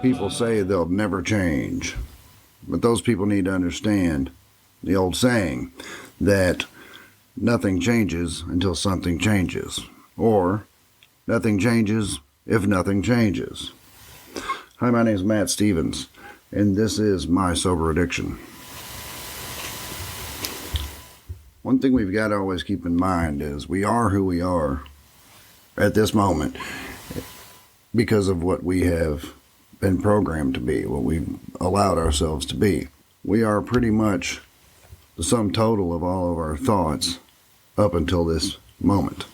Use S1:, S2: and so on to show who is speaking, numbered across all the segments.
S1: people say they'll never change. But those people need to understand the old saying that nothing changes until something changes. Or nothing changes if nothing changes. Hi, my name is Matt Stevens, and this is My Sober Addiction. One thing we've got to always keep in mind is we are who we are at this moment because of what we have been programmed to be, what we've allowed ourselves to be. We are pretty much the sum total of all of our thoughts up until this moment.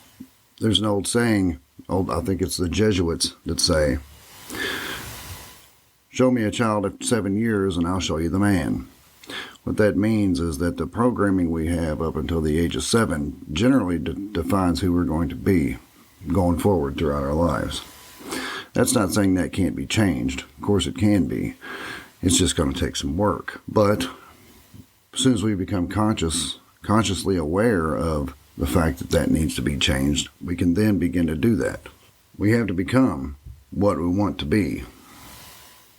S1: There's an old saying, I think it's the Jesuits that say, "Show me a child at 7 years and I'll show you the man." What that means is that the programming we have up until the age of 7 generally defines who we're going to be going forward throughout our lives. That's not saying that can't be changed. Of course it can be. It's just going to take some work. But as soon as we become consciously aware of the fact that that needs to be changed, we can then begin to do that. We have to become what we want to be.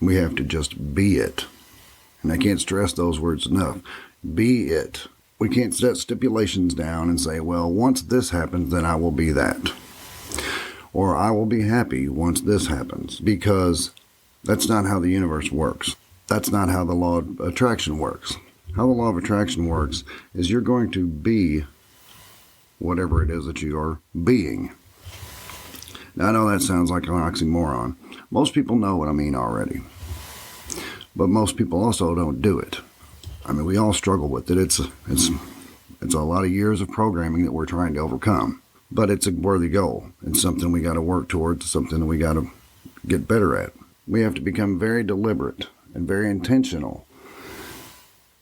S1: We have to just be it. And I can't stress those words enough. Be it. We can't set stipulations down and say, well, once this happens, then I will be that. Or I will be happy once this happens. Because that's not how the universe works. That's not how the law of attraction works. How the law of attraction works is you're going to be whatever it is that you are being. Now, I know that sounds like an oxymoron. Most people know what I mean already. But most people also don't do it. I mean, we all struggle with it. It's a lot of years of programming that we're trying to overcome. But it's a worthy goal. It's something we got to work towards, something that we got to get better at. We have to become very deliberate and very intentional.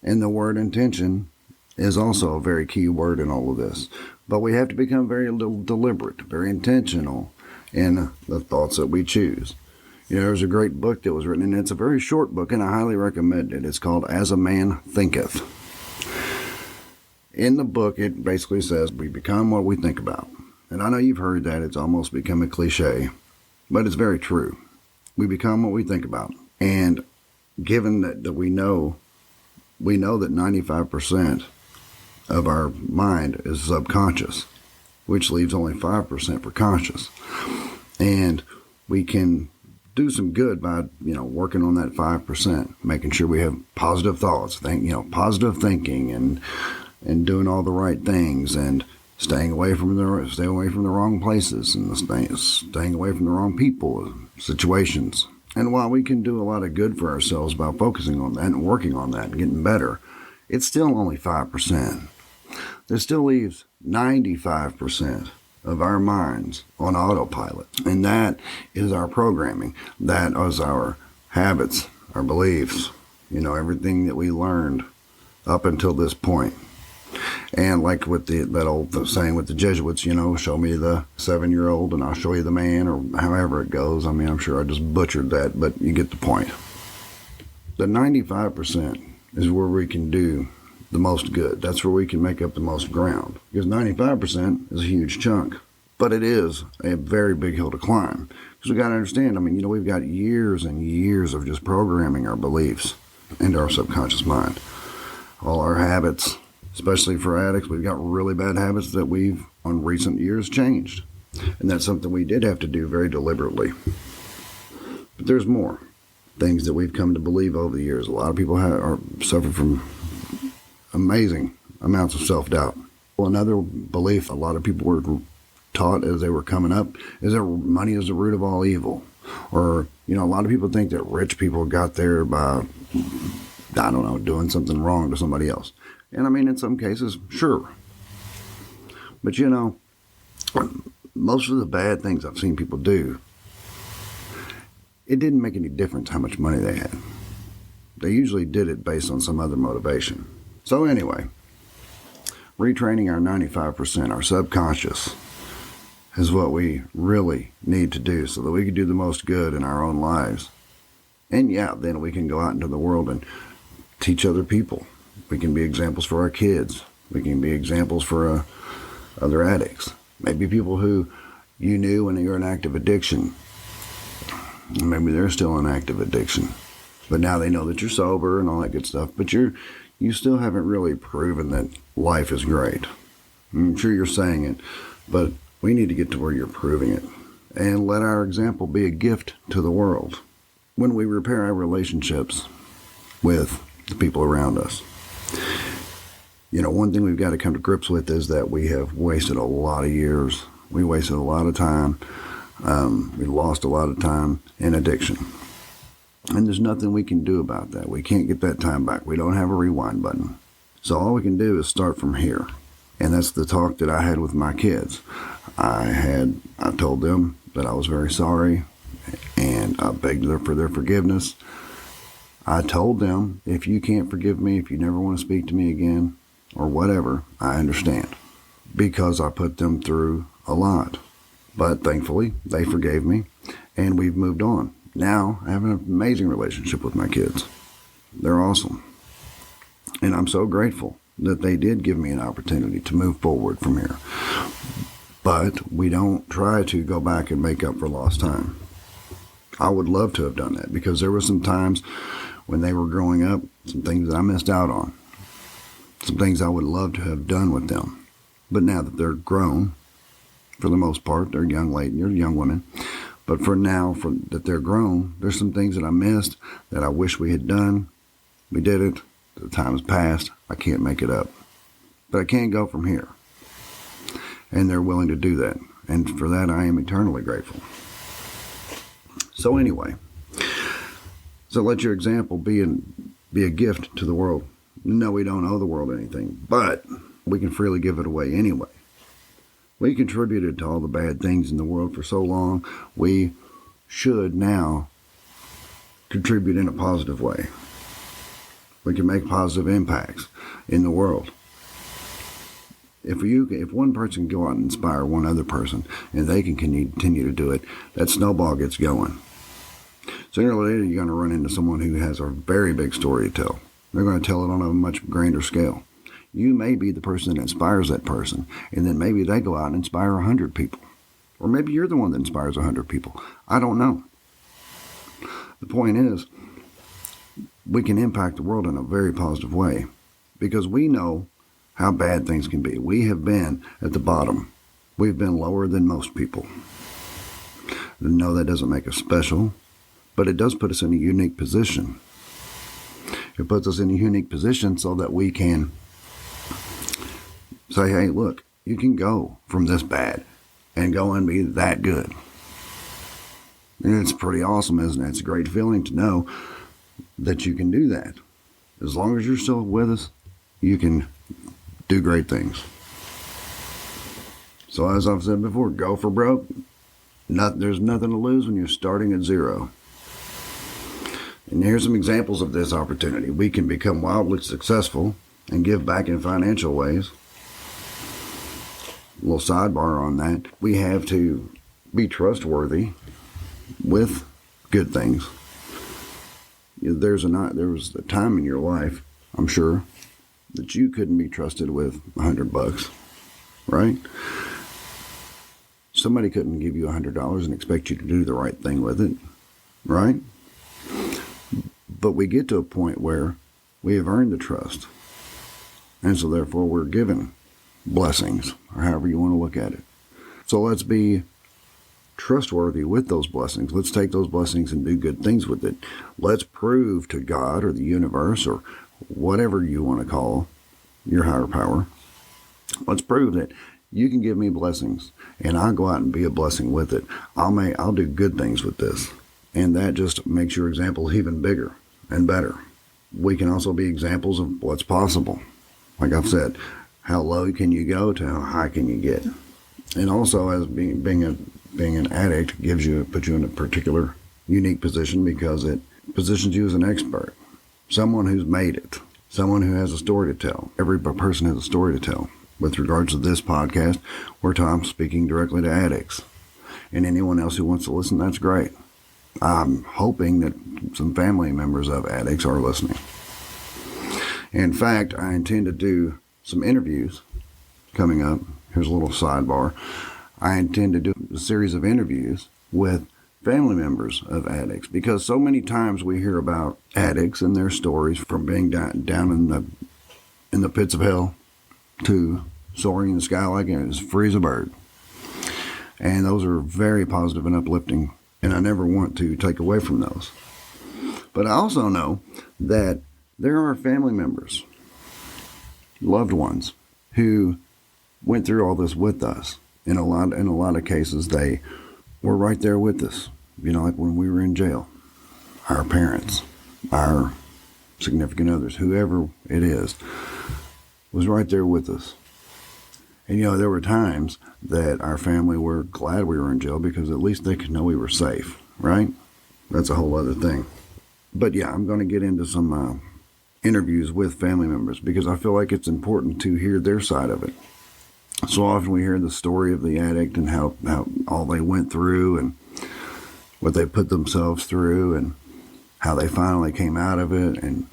S1: And the word intention is also a very key word in all of this. But we have to become very deliberate, very intentional in the thoughts that we choose. You know, there's a great book that was written, and it's a very short book, and I highly recommend it. It's called As a Man Thinketh. In the book, it basically says we become what we think about. And I know you've heard that. It's almost become a cliche, but it's very true. We become what we think about. And given that we know that 95% of our mind is subconscious, which leaves only 5% for conscious. And we can do some good by, working on that 5%, making sure we have positive thoughts, positive thinking and doing all the right things and staying away from the wrong places and staying away from the wrong people, situations. And while we can do a lot of good for ourselves by focusing on that and working on that and getting better, it's still only 5%. There still leaves 95% of our minds on autopilot. And that is our programming. That is our habits, our beliefs, everything that we learned up until this point. And like with that old saying with the Jesuits, show me the 7-year-old and I'll show you the man, or however it goes. I mean, I'm sure I just butchered that, but you get the point. The 95% is where we can do the most good. That's where we can make up the most ground. Because 95% is a huge chunk. But it is a very big hill to climb. Because we got to understand, we've got years and years of just programming our beliefs into our subconscious mind. All our habits, especially for addicts, we've got really bad habits that we've, on recent years, changed. And that's something we did have to do very deliberately. But there's more things that we've come to believe over the years. A lot of people are suffering from amazing amounts of self-doubt. Well, another belief a lot of people were taught as they were coming up is that money is the root of all evil. Or, a lot of people think that rich people got there by, doing something wrong to somebody else. And in some cases, sure. But most of the bad things I've seen people do, it didn't make any difference how much money they had. They usually did it based on some other motivation. So anyway, retraining our 95%, our subconscious, is what we really need to do so that we can do the most good in our own lives. And then we can go out into the world and teach other people. We can be examples for our kids. We can be examples for other addicts. Maybe people who you knew when you were in active addiction. Maybe they're still in active addiction, but now they know that you're sober and all that good stuff, but you still haven't really proven that life is great. I'm sure you're saying it, but we need to get to where you're proving it and let our example be a gift to the world. When we repair our relationships with the people around us, one thing we've got to come to grips with is that we have wasted a lot of years. We wasted a lot of time. We lost a lot of time in addiction. And there's nothing we can do about that. We can't get that time back. We don't have a rewind button. So all we can do is start from here. And that's the talk that I had with my kids. I told them that I was very sorry, and I begged for their forgiveness. I told them, if you can't forgive me, if you never want to speak to me again, or whatever, I understand. Because I put them through a lot. But thankfully, they forgave me, and we've moved on. Now, I have an amazing relationship with my kids. They're awesome. And I'm so grateful that they did give me an opportunity to move forward from here. But we don't try to go back and make up for lost time. I would love to have done that, because there were some times when they were growing up, some things that I missed out on. Some things I would love to have done with them. But now that they're grown, for the most part, they're young ladies, they're young women. But for now, that they're grown, there's some things that I missed that I wish we had done. We did it. The time has passed. I can't make it up. But I can't go from here. And they're willing to do that. And for that, I am eternally grateful. So anyway, so let your example be a gift to the world. No, we don't owe the world anything, but we can freely give it away anyway. We contributed to all the bad things in the world for so long. We should now contribute in a positive way. We can make positive impacts in the world. If one person can go out and inspire one other person, and they can continue to do it, that snowball gets going. Sooner or later, you're going to run into someone who has a very big story to tell. They're going to tell it on a much grander scale. You may be the person that inspires that person, and then maybe they go out and inspire 100 people. Or maybe you're the one that inspires 100 people. I don't know. The point is, we can impact the world in a very positive way, because we know how bad things can be. We have been at the bottom. We've been lower than most people. No, that doesn't make us special, but it does put us in a unique position. It puts us in a unique position so that we can say, hey, look, you can go from this bad and go and be that good. And it's pretty awesome, isn't it? It's a great feeling to know that you can do that. As long as you're still with us, you can do great things. So as I've said before, go for broke. There's nothing to lose when you're starting at zero. And here's some examples of this opportunity. We can become wildly successful and give back in financial ways. A little sidebar on that. We have to be trustworthy with good things. There was a time in your life, I'm sure, that you couldn't be trusted with $100, right? Somebody couldn't give you $100 and expect you to do the right thing with it, right? But we get to a point where we have earned the trust, and so therefore we're given blessings, or however you want to look at it. So let's be trustworthy with those blessings. Let's take those blessings and do good things with it. Let's prove to God or the universe or whatever you want to call your higher power. Let's prove that you can give me blessings, and I'll go out and be a blessing with it. I'll do good things with this. And that just makes your example even bigger and better. We can also be examples of what's possible. Like I've said, how low can you go to how high can you get? And also, as being an addict puts you in a particular unique position, because it positions you as an expert, someone who's made it, someone who has a story to tell. Every person has a story to tell. With regards to this podcast, I'm speaking directly to addicts. And anyone else who wants to listen, that's great. I'm hoping that some family members of addicts are listening. In fact, I intend to do some interviews coming up. Here's a little sidebar. I intend to do a series of interviews with family members of addicts, because so many times we hear about addicts and their stories from being down in the pits of hell to soaring in the sky like as free as a bird. And those are very positive and uplifting, and I never want to take away from those. But I also know that there are family members, loved ones, who went through all this with us. In a lot of cases, they were right there with us. Like when we were in jail, our parents, our significant others, whoever it is, was right there with us. And there were times that our family were glad we were in jail because at least they could know we were safe, right? That's a whole other thing. But yeah, I'm going to get into some interviews with family members because I feel like it's important to hear their side of it. So often we hear the story of the addict and how all they went through and what they put themselves through and how they finally came out of it and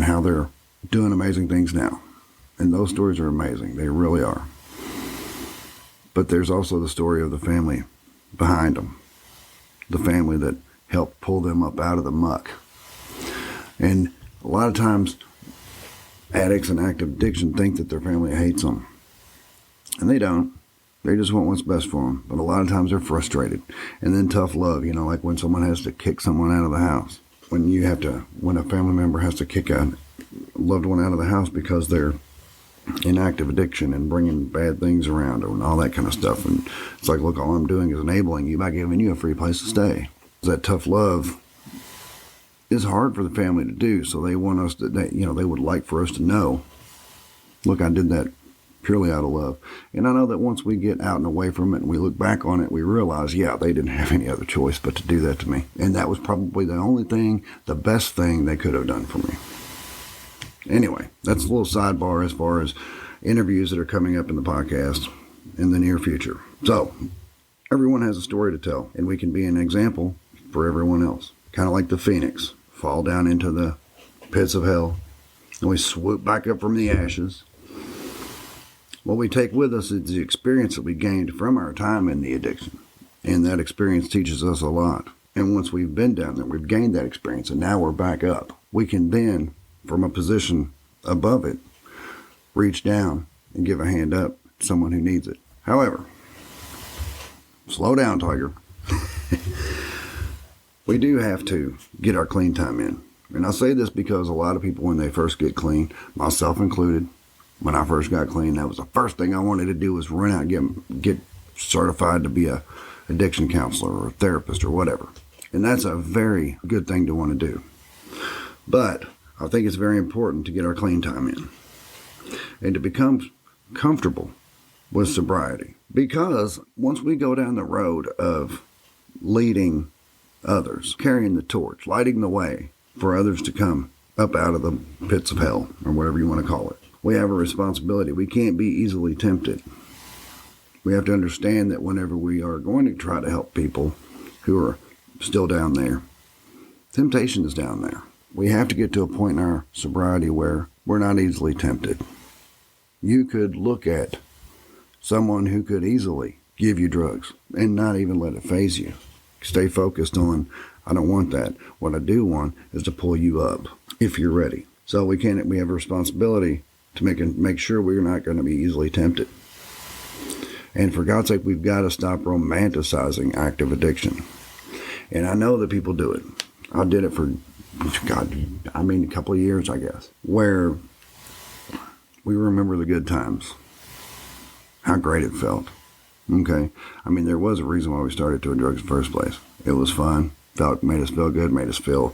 S1: how they're doing amazing things now. And those stories are amazing. They really are. But there's also the story of the family behind them, the family that helped pull them up out of the muck. And a lot of times addicts and active addiction think that their family hates them. And they don't. They just want what's best for them. But a lot of times they're frustrated. And then tough love, like when someone has to kick someone out of the house. When a family member has to kick a loved one out of the house because they're in active addiction and bringing bad things around and all that kind of stuff. And it's like, look, all I'm doing is enabling you by giving you a free place to stay. That tough love is hard for the family to do. So they want us to, they would like for us to know, look, I did that purely out of love. And I know that once we get out and away from it and we look back on it, we realize, yeah, they didn't have any other choice but to do that to me. And that was probably the best thing they could have done for me. Anyway, that's a little sidebar as far as interviews that are coming up in the podcast in the near future. So, everyone has a story to tell, and we can be an example for everyone else. Kind of like the phoenix, fall down into the pits of hell, and we swoop back up from the ashes. What we take with us is the experience that we gained from our time in the addiction, and that experience teaches us a lot. And once we've been down there, we've gained that experience, and now we're back up. We can then, from a position above it, reach down and give a hand up to someone who needs it. However, slow down, Tiger. We do have to get our clean time in. And I say this because a lot of people, when they first get clean, myself included, when I first got clean, that was the first thing I wanted to do was run out and get certified to be a addiction counselor or a therapist or whatever. And that's a very good thing to want to do. But I think it's very important to get our clean time in and to become comfortable with sobriety. Because once we go down the road of leading others, carrying the torch, lighting the way for others to come up out of the pits of hell, or whatever you want to call it, we have a responsibility. We can't be easily tempted. We have to understand that whenever we are going to try to help people who are still down there, temptation is down there. We have to get to a point in our sobriety where we're not easily tempted. You could look at someone who could easily give you drugs and not even let it faze you. Stay focused on, I don't want that. What I do want is to pull you up if you're ready. So we have a responsibility to make sure we're not going to be easily tempted. And for God's sake, we've got to stop romanticizing active addiction. And I know that people do it. I did it for, a couple of years, I guess, where we remember the good times, how great it felt. Okay? There was a reason why we started doing drugs in the first place. It was fun, made us feel good, made us feel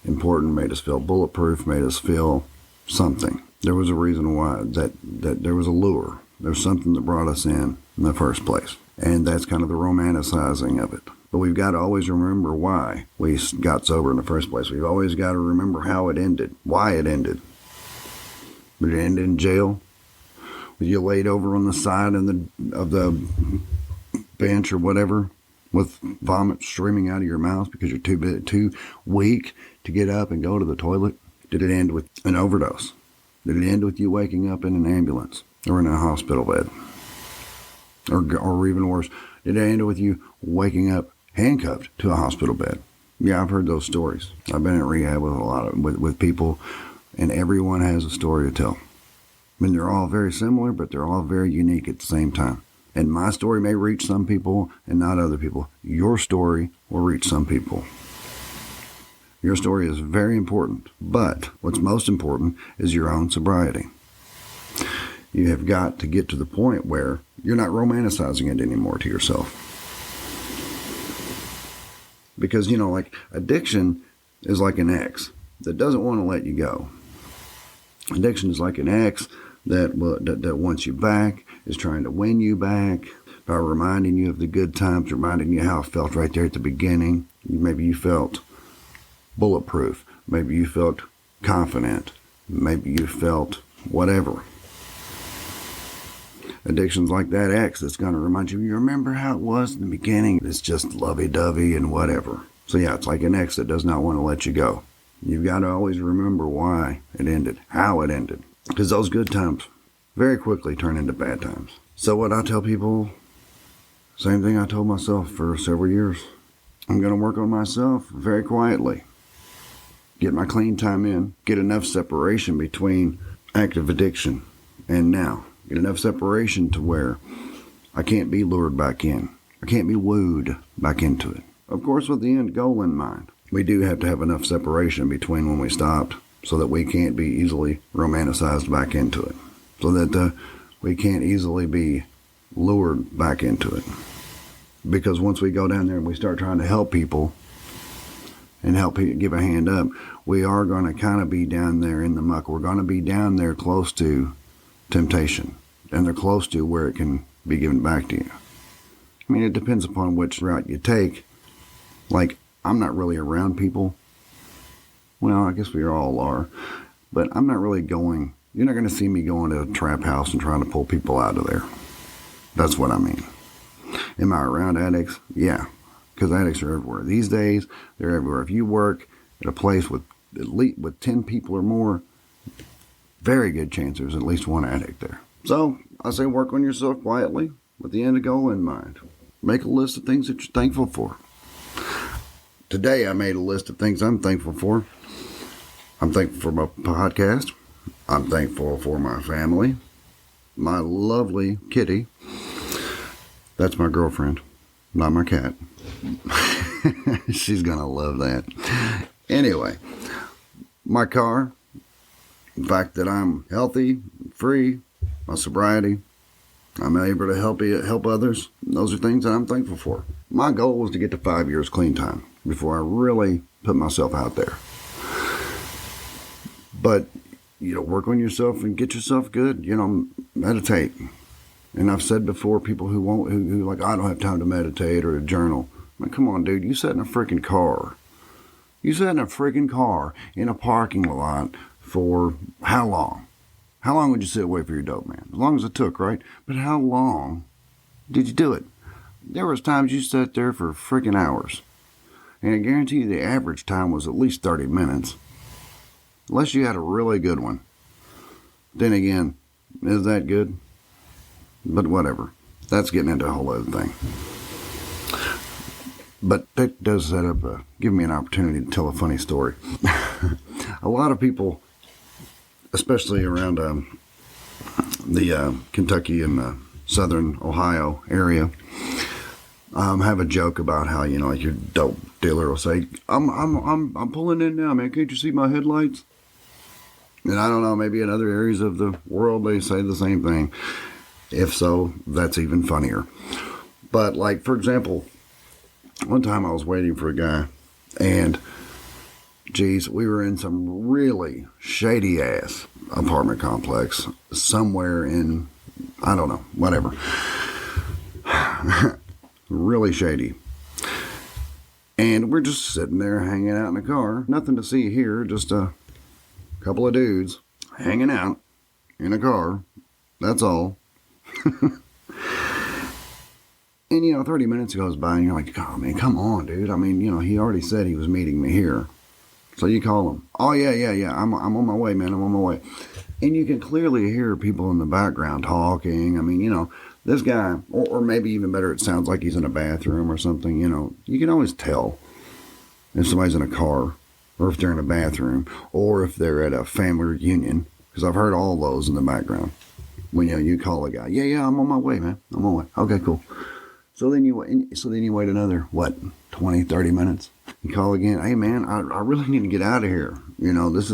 S1: important, made us feel bulletproof, made us feel something. There was a reason why, that there was a lure. There's something that brought us in the first place. And that's kind of the romanticizing of it. But we've got to always remember why we got sober in the first place. We've always got to remember how it ended, why it ended. Did it end in jail? Were you laid over on the side of the bench or whatever with vomit streaming out of your mouth because you're too weak to get up and go to the toilet? Did it end with an overdose? Did it end with you waking up in an ambulance or in a hospital bed? Or even worse, did it end with you waking up handcuffed to a hospital bed. Yeah, I've heard those stories. I've been in rehab with a lot of with people, and everyone has a story to tell. I mean, they're all very similar, but they're all very unique at the same time. And my story may reach some people and not other people. Your story will reach some people. Your story is very important, but what's most important is your own sobriety. You have got to get to the point where you're not romanticizing it anymore to yourself. Because, like addiction is like an ex that doesn't want to let you go. Addiction is like an ex that wants you back, is trying to win you back by reminding you of the good times, reminding you how it felt right there at the beginning. Maybe you felt bulletproof. Maybe you felt confident. Maybe you felt whatever. Addiction's like that ex that's going to remind you remember how it was in the beginning. It's just lovey-dovey and whatever. So yeah, it's like an ex that does not want to let you go. You've got to always remember why it ended, how it ended. Because those good times very quickly turn into bad times. So what I tell people, same thing I told myself for several years. I'm going to work on myself very quietly. Get my clean time in. Get enough separation between active addiction and now. Get enough separation to where I can't be lured back in. I can't be wooed back into it. Of course, with the end goal in mind. We do have to have enough separation between when we stopped so that we can't be easily romanticized back into it. So that we can't easily be lured back into it. Because once we go down there and we start trying to help people and help people give a hand up, we are going to kind of be down there in the muck. We're going to be down there close to temptation. And they're close to where it can be given back to you. I mean, it depends upon which route you take. Like, I'm not really around people. Well, I guess we all are. But I'm not really going. You're not going to see me going to a trap house and trying to pull people out of there. That's what I mean. Am I around addicts? Yeah. Because addicts are everywhere. These days, they're everywhere. If you work at a place with at least with 10 people or more, very good chance there's at least one addict there. So, I say work on yourself quietly with the end goal in mind. Make a list of things that you're thankful for. Today, I made a list of things I'm thankful for. I'm thankful for my podcast. I'm thankful for my family. My lovely kitty. That's my girlfriend, not my cat. She's going to love that. Anyway, my car, the fact that I'm healthy, free, my sobriety, I'm able to help others. Those are things that I'm thankful for. My goal was to get to 5 years clean time before I really put myself out there. But, work on yourself and get yourself good. Meditate. And I've said before, people who like, I don't have time to meditate or to journal. I'm like, come on, dude, you sat in a freaking car. You sat in a freaking car in a parking lot for how long? How long would you sit away from your dope, man? As long as it took, right? But how long did you do it? There was times you sat there for freaking hours. And I guarantee you the average time was at least 30 minutes. Unless you had a really good one. Then again, is that good? But whatever. That's getting into a whole other thing. But that does set up, give me an opportunity to tell a funny story. A lot of people, especially around the Kentucky and southern Ohio area, have a joke about how, like your dope dealer will say, I'm pulling in now, man. Can't you see my headlights? And I don't know, maybe in other areas of the world they say the same thing. If so, that's even funnier. But like, for example, one time I was waiting for a guy and geez, we were in some really shady ass apartment complex somewhere in, I don't know, whatever. Really shady. And we're just sitting there hanging out in the car. Nothing to see here, just a couple of dudes hanging out in a car. That's all. And 30 minutes goes by and you're like, oh man, come on, dude. I mean, he already said he was meeting me here. So you call him. Oh yeah. I'm on my way, man. I'm on my way. And you can clearly hear people in the background talking. I mean, This guy, or maybe even better, it sounds like he's in a bathroom or something, you can always tell if somebody's in a car, or if they're in a bathroom, or if they're at a family reunion, because I've heard all those in the background. When you call a guy, yeah, I'm on my way, man. I'm on my way. Okay, cool. So then you wait another, 20, 30 minutes. You call again. Hey, man, I really need to get out of here. This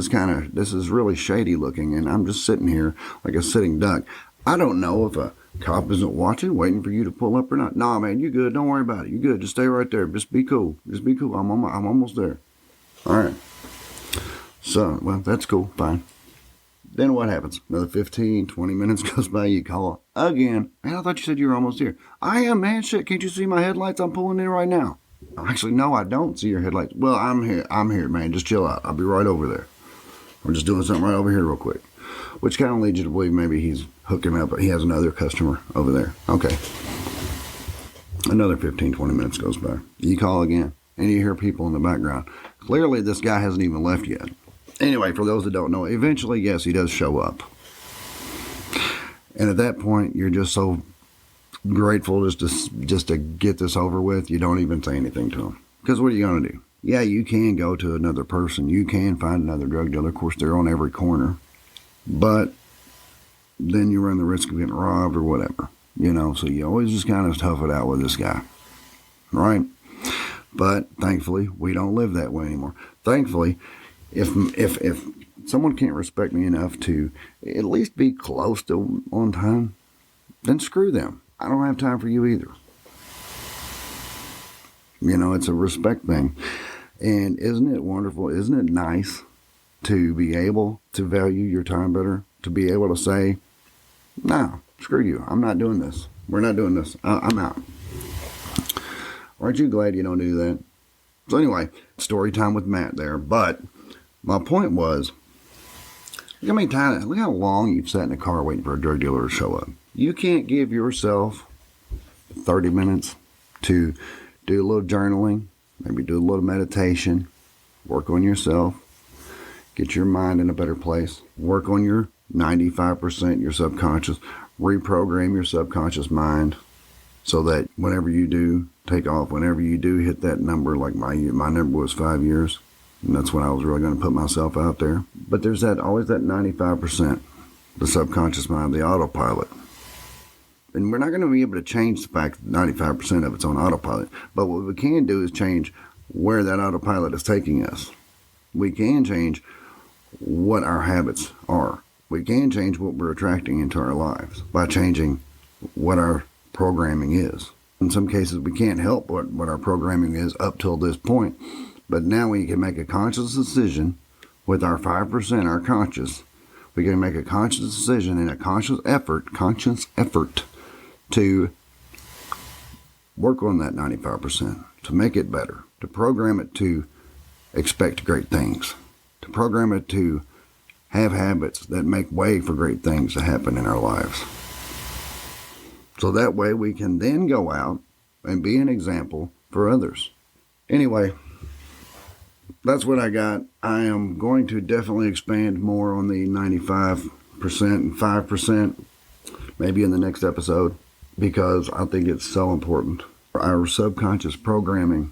S1: is really shady looking, and I'm just sitting here like a sitting duck. I don't know if a cop isn't watching, waiting for you to pull up or not. Nah, man, you good. Don't worry about it. You good. Just stay right there. Just be cool. I'm almost there. All right. So, well, that's cool. Fine. Then what happens? Another 15, 20 minutes goes by. You call again. Man, I thought you said you were almost here. I am, man. Shit, can't you see my headlights? I'm pulling in right now. Actually, no, I don't see your headlights. Well, I'm here, man. Just chill out. I'll be right over there. I'm just doing something right over here real quick. Which kind of leads you to believe maybe he's hooking up. He has another customer over there. Okay. Another 15, 20 minutes goes by. You call again, and you hear people in the background. Clearly, this guy hasn't even left yet. Anyway, for those that don't know, eventually, yes, he does show up. And at that point, you're just so grateful just to get this over with, you don't even say anything to him. Because what are you going to do? Yeah, you can go to another person. You can find another drug dealer. Of course, they're on every corner. But then you run the risk of getting robbed or whatever. So you always just kind of tough it out with this guy. Right? But thankfully, we don't live that way anymore. Thankfully, if someone can't respect me enough to at least be close to on time, then screw them. I don't have time for you either. It's a respect thing. And isn't it wonderful? Isn't it nice to be able to value your time better? To be able to say, no, screw you. I'm not doing this. We're not doing this. I'm out. Aren't you glad you don't do that? So anyway, story time with Matt there. But my point was, look how long you've sat in a car waiting for a drug dealer to show up. You can't give yourself 30 minutes to do a little journaling, maybe do a little meditation, work on yourself, get your mind in a better place, work on your 95%, your subconscious, reprogram your subconscious mind so that whenever you do take off, whenever you do hit that number, like my number was 5 years, and that's when I was really going to put myself out there. But there's always that 95%, the subconscious mind, the autopilot. And we're not going to be able to change the fact that 95% of it's on autopilot. But what we can do is change where that autopilot is taking us. We can change what our habits are. We can change what we're attracting into our lives by changing what our programming is. In some cases, we can't help what our programming is up till this point. But now we can make a conscious decision with our 5%, our conscious. We can make a conscious decision and a conscious effort to work on that 95%, to make it better, to program it to expect great things, to program it to have habits that make way for great things to happen in our lives. So that way we can then go out and be an example for others. Anyway, that's what I got. I am going to definitely expand more on the 95% and 5%, maybe in the next episode, because I think it's so important. Our subconscious programming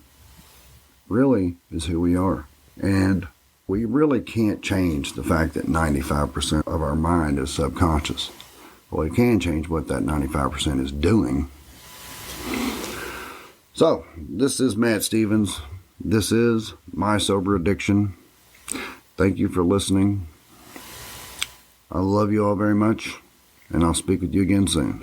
S1: really is who we are. And we really can't change the fact that 95% of our mind is subconscious. Well, we can change what that 95% is doing. So, this is Matt Stevens. This is My Sober Addiction. Thank you for listening. I love you all very much, and I'll speak with you again soon.